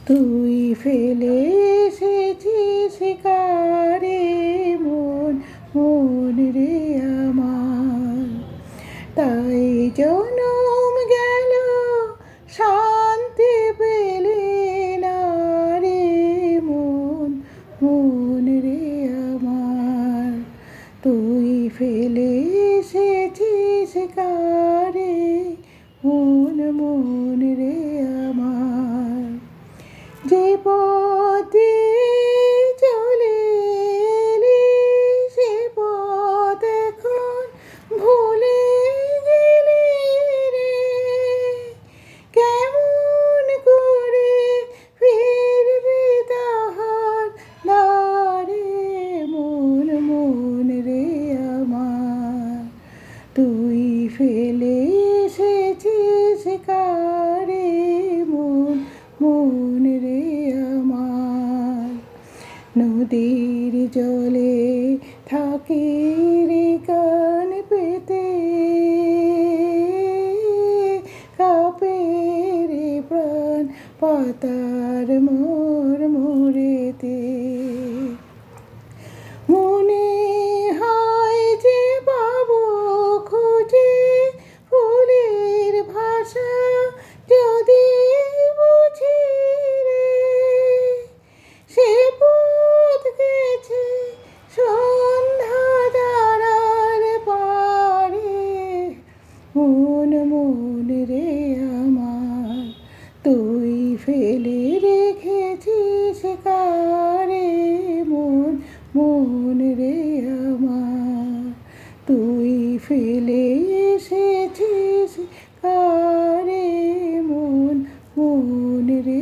তুই ফেলে এসেছিস কারে মন, মন রে আমার। তাই জনম গেল শান্তি পেলে না রে মন, মন রে আমার। তুই ফেলে এসেছিস কারে মন, মন রে আমার। যে পথে চলে এলি সে পথ এখন ভুলে গেলি রে। কেমন করে ফিরবি তাহার দ্বারে মন, মন রে আমার। তুই ফেলে এসেছিস কারে মন, মন রে আমার। নদীর জলে থাকে রে কান পেতে, কাঁপে রে প্রাণ পাতার মোর মোরেতে। মনে হয় যে পাবো খুঁজে ফুলের ভাষা যদি বুঝি রে। সে পথ গেছে সন্ধ্যা দ্বারার পারে মন, মন রে আমার। তুই ফেলে রেখেছিস কারে মন, মন রে আমার। তুই ফেলে এসেছিস কারে মন, মন রে